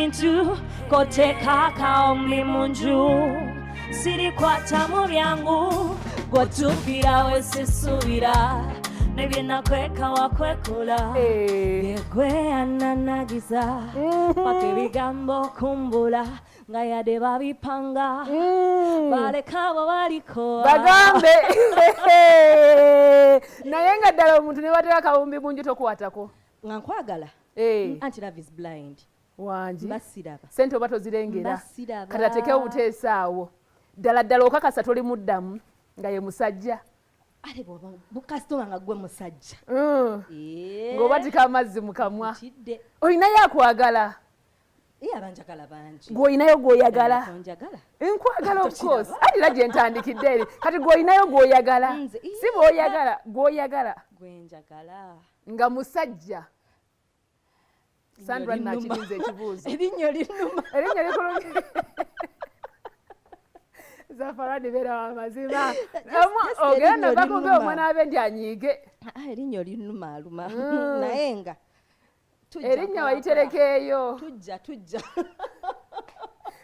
bintu koteka kaombi munju sirikwata mu byangu gwotupira wesisubira nebyenakweka wakwekula yegwe ananagiza paka ebigambo kumbula nga yade babipanga balekabo baliko bagambe naye nga ddala omuntu ne batera kawumbi bungi tokwatako nga nkwagala anti love is blind wangi basiraba sente oba tozirengera katateke obuteesaawo ddala okakasa toli muddamu nga ye musajja ale bukasitoma nga gwe musajja ng'obatika amazzi mu kamwa olinayo akwagala abanjagala bangi gw'olinayo gw'oyagala nkwagala of course atira gye ntandikidde eri kati gw'olinayo gw'oyagala si bw'oyagala gw'oyagala gwenjagala nga musajja Sandra nakirinze ekibuuzo erinnyo linnuma Zafaran beera wamazima ogenda bakuge omwana abe ndi anyiige erinnyo linnumaaluma naye nga erinnya wayiterekeeyo tujja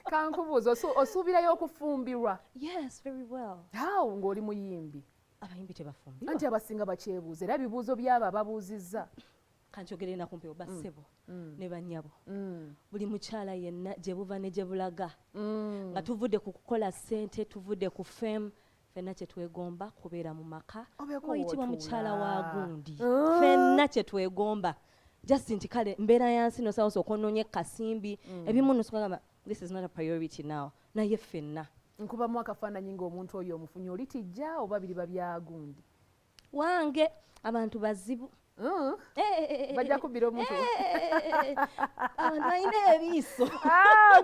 kankubuuza osuubirayo okufumbirwa yes very well awo ng'oli muyimbi abayimbi tebafumbirwa anti abasinga bakyebuuza era ebibuuzo byabo ababuuzizza kankyogere nakumpe oba ssebo ne bannyabo buli mukyala yenna gye buva ne gye bulaga nga tuvudde ku kukola ssente tuvudde ku femme fenna kye twegomba kubeera mu maka oyitibwa mukyala wa gundi fenna kye twegomba just nti kale mbeera yansi nosawusa okonoonye kasimbi ebimu nosugamba this is not a priority now naye fenna nkubamu akafaananyi ng'omuntu oyo omufunye olitijja oba biriba bya gundi wange abantu bazibu bajja kubbira omuntu abantu balina ebiiso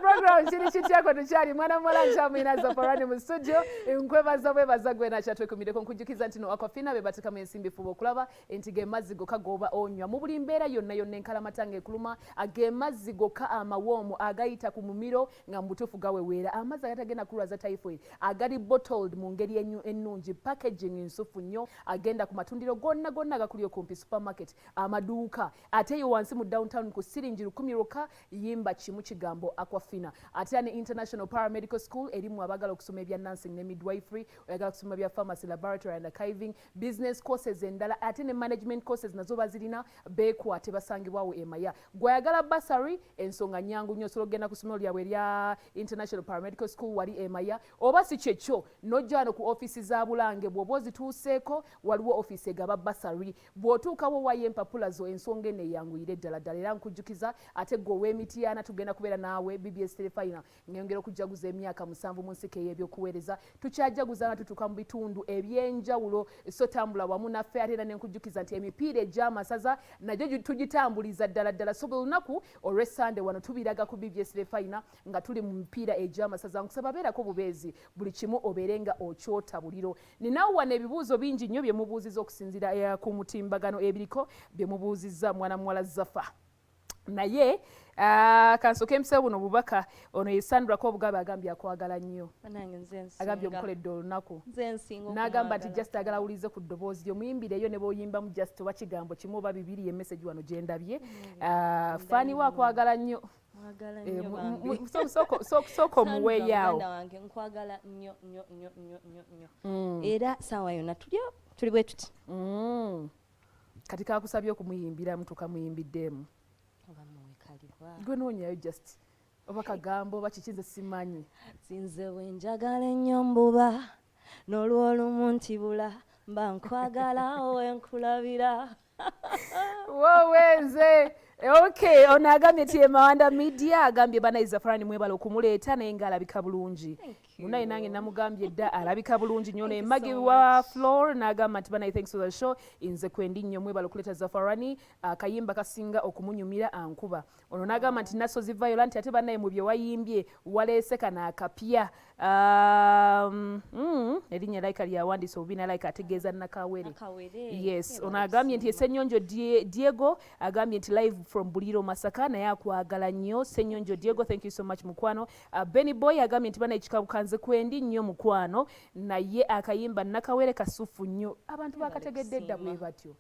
program kiri kityako tukyali mwana muwala nkyamwina Zafaran mu studio nkwebaza gwe nakyatwekumireko nkujjukiza nti no Aquafina be batekamu ensimbi fuba okulaba enti ge mazzi gokka g'oba onywa mu buli mbeera yonna enkalamata ng'ekuluma ge mazzi gokka amawoomu agayita ku mumiro nga mubutuufu gaweweera amazzi agatagenda kulwaza typhoid agali bottled mu ngeri ennungi packaging nsufu nnyo agenda ku matundiro gonna agakuli okumpi supermarket amaduuka ate yo wansi mu downtown ku siringi 10 lwokka yimba kimu kigambo Aquafina ate ne International Paramedical School erimu abagala okusoma ebya nursing ne midwifery oyagala kusoma bya pharmacy laboratory and archiving business courses endala ate ne management courses nazo bazirina beekwate basangibwawo emaya gwayagala basari ensonga nyangu nnyo osobola okugenda ku ssomero lyabwe erya International Paramedical School wali emaya oba si kyekyo nojjano ku ofisi za Bulange bw'oba ozituuseeko waliwo ofisi egaba basari bw'otuukawo wayo empapula zo ensonga eno eyanguyire ddala era nkujjukiza ate gwe ow'Emityana tugenda kubeera naawe BBS Telefina ngeyongera okujjaguza emyaka 7 mu nsiko ey'ebyokuweereza tukyajjaguza nga tutuuka mu bitundu eby'enjawulo so tambula wamu naffe ate era nenkujjukiza nti emipiira egy'amasaza nagyo tugitambuliza ddala so buli lunaku olw'Essande wano tubiraga ku BBS Telefina nga tuli mu mipiira egy'amasaza nkusaba beerako bubeezi buli kimu obeere nga okyota buliro ninaawe wano ebibuuzo bingi nnyo bye mubuuziza okusinziira ku mutimbagano ebiriko bye mubuuzizza mwana muwala Zafa naye kansoke emisa buno bubaka ono ye Sandra ko obugabe agambye akwagala nnyo agambye omukoledde olunaku n'agamba nti just agala awulize ku ddoboozi lyo muyimbireyo ne b'oyimbamu just oba kigambo kimu oba bibiri ye message wano gye ndabye faani wa akwagala nnyo sooka omuweeyaawo nkwagala nnyo era saawa yonna tuli bwe tuti kati kakusabye okumuyimbiramu tukamuyimbiddemu gwe noonyayo just oba kagambo oba kiki nze simanyi sinze bwe njagala ennyo mbuba n'olw'olumu ntibula mba nkwagala wenkulabira wowe nze okay ono agambye ti Mawanda Media agambye bana Zafaran mwebala okumuleeta naye nga alabika bulungi munaye nange namugambye dda alabika bulungi nnyo naye Magi wa Floor n'agamba nti bana thanks for the show nze kwendi nnyo mwebala okuleeta Zafaran akayimba kasinga okumunyumira ankuba ono n'agamba nti Nasozi Violent ate banaye mu bye wayimbye waleese kana akapya erinnya like lyawandiisa obubina like ategeeza Nakawere yes ono agambye nti Essenyonjo Diego agambye nti live from Buliro Masaka naye akwagala nnyo. Ssenyonjo Diego, thank you so much mukwano. Benny Boy agambye nti bana ekikabukanze kwendi nnyo mukwano naye akayimba nakawere kasufu nnyo. Abantu bakategedde dda bwe batyo.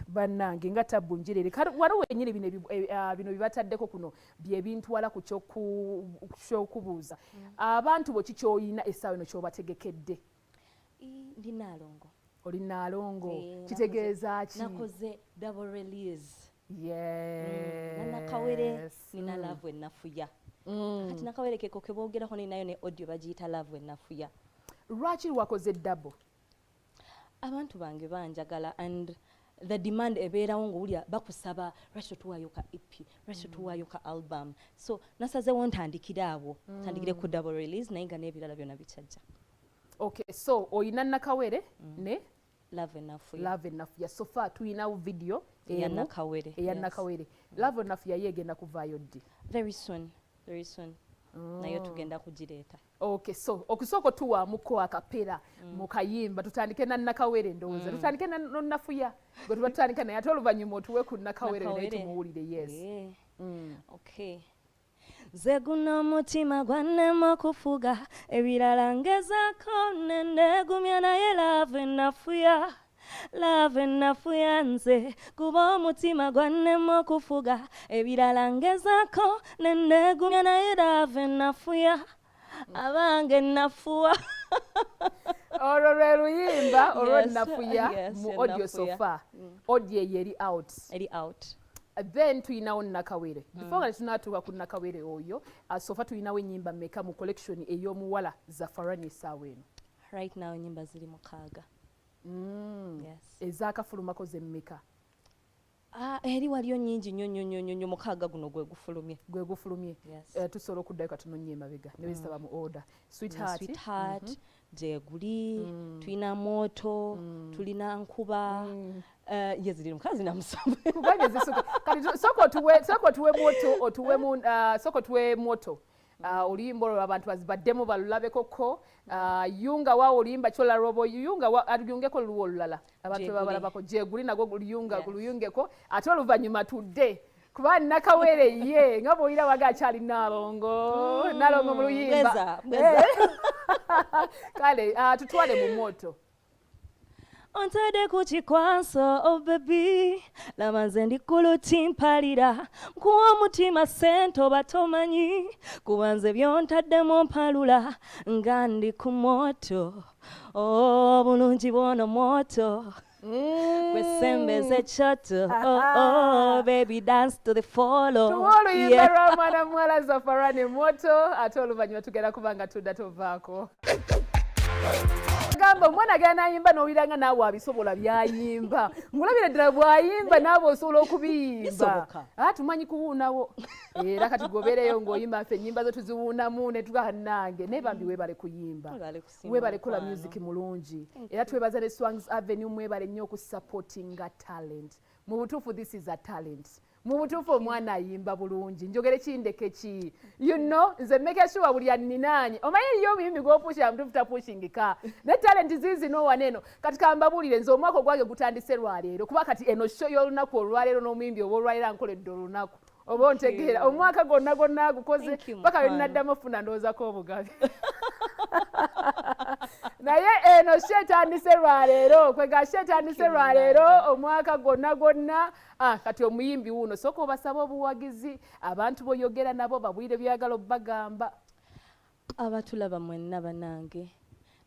Bannange nga tabbu njirere. Waliwo wennyini bino bibataddeko kuno bye bintwala ku ky'okubuuza. Abantu bo kikyoyina essaawa eno ky'obategekedde? Ndi Nalongo. Oli Nalongo. Kitegeeza ki? Nakoze double release. Yes. Nakawere nina love enafuya. Kati nakawere keko keboogerako ninayo ne audio bagiyita love enafuya. Lwaki wakoze double? Abantu bange banjagala and the demand ebeerawo ng'owulira bakusaba lwaki tuwaayo ka EP, lwaki tuwaayo ka album. So nasazeewo ntandikire awo, ntandikire ku double release naye nga n'ebirala byonna bikyajja. Okay, so oyina nakawere ne love enafuya. Love enafuya. So far tuyinawo video eya nakawere. Eya nakawere. Love enafuya yegenda kuvaayo ddi? Very soon. Very soon. Nayo tugenda kugireeta. Okay, so okusooka tuwaamuko akapera mu kayimba tutandike na nakawere ndowooza. Tutandike na nafuya. Gwe tuba tutandika naye ate oluvannyuma otuwe ku nakawere naye tumuwulire. Yes. Okay. Nze guno omutima gwannema kufuga ebirala ngezaako nendegumya naye love enafuya. Love enafuya nze kuba omutima gwannema okufuga ebirala ngezaako nendegumya naye love enafuya abange nafuwa. Olwo lwe luyimba olwo nafuya mu audio so far. Audio yeri out. Eri out. Then tuyinawo nakawere. Before nga tunatuuka ku nakawere oyo, so far tuyinawo ennyimba mmeka mu collection ey'omuwala Zafaran essaawa eno? Right now ennyimba ziri mukaaga. Yes. Ezaakafulumako ze mmeka? Eri waliyo nnyingi nnyo mukaaga guno gwe gufulumye. Gwe gufulumye. Tusobola okuddayo katunonye emabega ne bizitaba mu order. Sweetheart, Jeguli, tulina moto, tulina nkuba. Yeziri mukazi namusaba. Kubanga zisuka. Kati soko tuwe moto otuwe soko tuwe moto. Oluyimba olwo abantu bazibaddemu balulabekoko. Yunga wa oluyimba kyola robo yunga wa aluyungeko luwo olulala. Abantu babalabako Jeguli nagwo luyungeko ate oluvannyuma tudde. Kuba nakawere ye nga bw'olira waga akyali Nalongo. Nalongo mu luyimba. Kale tutwale mu moto. Ontade ku kikwaso oh baby lama nze ndikuluti mpalira nkuwa omutima sente oba tomanyi kuba nze byontaddemu mpalula nga ndi ku moto bulungi bw'ono moto gwesembeze kyoto baby dance to the follow. Tuwoluyimba lwa mwana muwala Zafaran moto ate oluvannyuma tugenda kubanga tudda tovaako. Gamba omwana agenda n'ayimba n'owuliranga naawe abisobola byayimba. Ngulabira ddala bw'ayimba naawe osobola okubiyimba. Tumanyi kuwuunawo. Era kati gobereyo ng'oyimba ffe ennyimba zo tuziwuunamu ne tugaa nange. Naye bambi weebale kuyimba. Weebale kola music mulungi. Era twebaza ne Swangs Avenue mwebale nnyo okusupportinga talent. Mu butuufu this is a talent. Mu butuufu omwana ayimba bulungi. Njogere kindeke ki. You know, nze make sure buli anninaanye. Omanyi yo omuyimbi gw'opusha mutuufu tapushingika. Ne talent ziizino waneno. Kati kambabuulire nze omwaka ogwange gutandise lwaleero. Kuba kati eno show y'olunaku olwaleero n'omuyimbi oba olwaleero ankoledde olunaku. Oba ontegeera. Omwaka gonna gukoze paka lwe nnaddamu ofuna ndoozako obugabi. Naye eno show etandise lwaleero. Kwega show etandise lwaleero omwaka gonna. Kati omuyimbi wuno sooka obasaba obuwagizi abantu boyogera nabo babwire byagala obbagamba. Abatulaba mwenna banange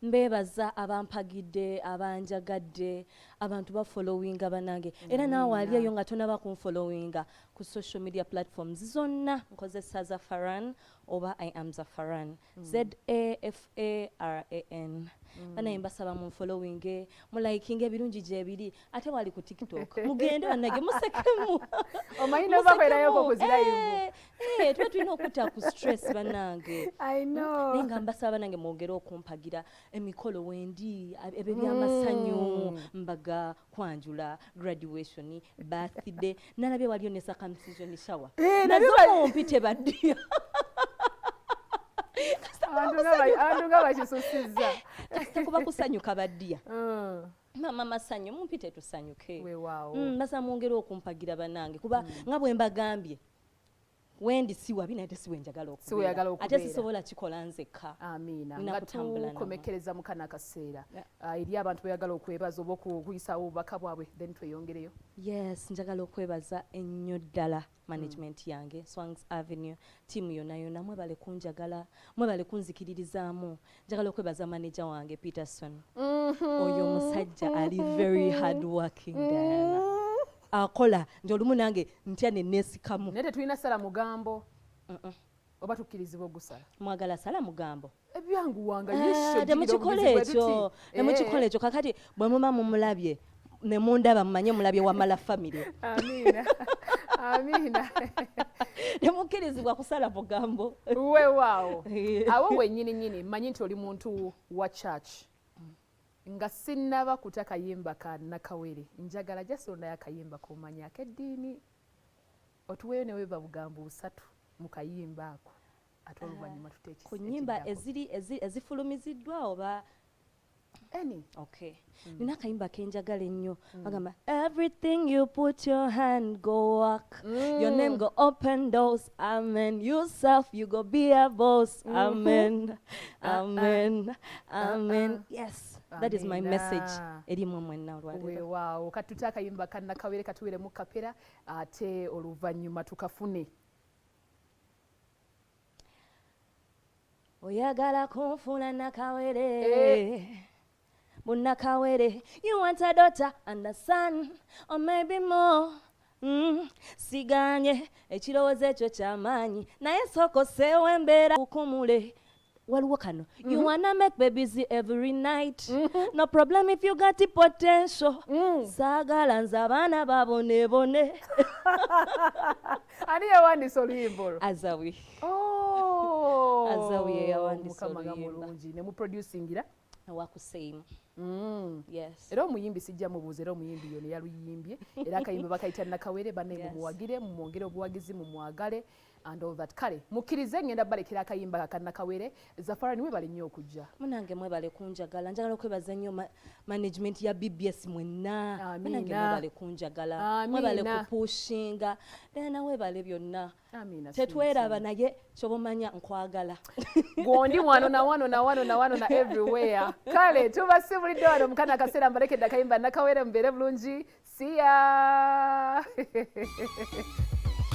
mbeebaza abampagidde abanjagadde abantu bafollowinga banange era naawe aliyo nga tonaba kunfollowinga ku social media platforms zonna nkozesa Zafaran oba I am Zafaran. Zafaran. Banaye mbasaba munfollowinge mulayikinga ebirungi gyebiri ate wali ku TikTok mugende bannage musekemu. Omanyi nobakwerayo okuzirayivu. Tuba tulina okutta ku stress bannange. I know. Naye nga mbasaba bannange mwogere okumpagira emikolo wendi ebyo by'amasanyu mbaga kwanjula graduation birthday nalabye waliyo ne circumcision shower. Nazo mpite baddiya. Abantu nga bakisusiza. Kasita kuba kusanyuka baddiya. mama masanyu mumpite tusanyuke weewaawo mbasa mwongere okumpagira banange kuba nga bwe mbagambye wendi siwabi naye siwe njagala okubeera ate sisobola kikola nzekka amiina nga tukomekereza mu kana akaseera eri abantu beyagala okwebaza oba okuyisaawo obubaka bwabwe then tweyongereyo. Yes, njagala okwebaza ennyo ddala management yange Swangs Avenue tiimu yonna mwebale kunjagala mwebale kunzikiririzaamu. Njagala okwebaza manager wange Peterson oyo omusajja ali very hard working Diana akola nti olumu nange ntya neneesikamu naye tetulina sala mugambo oba tukkirizibwa ogusala mwagala sala mugambo ebyanguwanga temukikola ekyo kakati bwe muba mumulabye ne mundaba mumanye mulabye wamala family amiina temukkirizibwa kusala mugambo weewaawo awo wennyini mmanyi nti oli muntu wa church nga sinnaba kuta kayimba ka Nakawere njagala jasondayo akayimba komanya ak'eddiini otuweeyo ne weeba bugambo busatu mu kayimba ako ate oluvannyuma tuteekisa ku nnyimba ezifulumiziddwa oba any okay nina akayimba kenjagala ennyo bagamba everything you put your hand go work your name go open doors amen yourself you go be a boss amen amen amen yes that is my message eri mwe mwenna olwaleero weewaawo katutte akayimba ka Nakawere katuwere mu kapera ate oluvannyuma tukafune. Oyagala kunfuna Nakawere Nakawere, you want a daughter and a son, or maybe more. Siganye, ekirowoozo ekyo ky'amaanyi, naye soko seewe mbeera ukumule. Waliwo kano. You wanna make babies every night. No problem if you got the potential. Saagala nze abaana babonebone. Ani yawandiisa oluyimba? Azawi. Azawi yawandiisa oluyimba. Ne mu producingira? Wakuseimu. Yes. Era omuyimbi sijja mubuuza era omuyimbi yone yaluyimbye era akayimba bakayita Nakawere banne mumuwagire mumwongere obuwagizi mumwagale and all that. Kale mukkirize ngenda balekera akayimba ka Nakawere. Zafaran mwebale nnyo okujja. Munange mwebale kunjagala njagala okwebaza nnyo management ya BBS mwenna. Munange mwebale kunjagala mwebale kupushinga dena mwebale byonna. Tetweraba naye kyobomanya nkwagala gondi wano na everywhere. Kale tubasibulidde wano mukana akaseera mbalekedde akayimba Nakawere mbeere bulungi. See ya.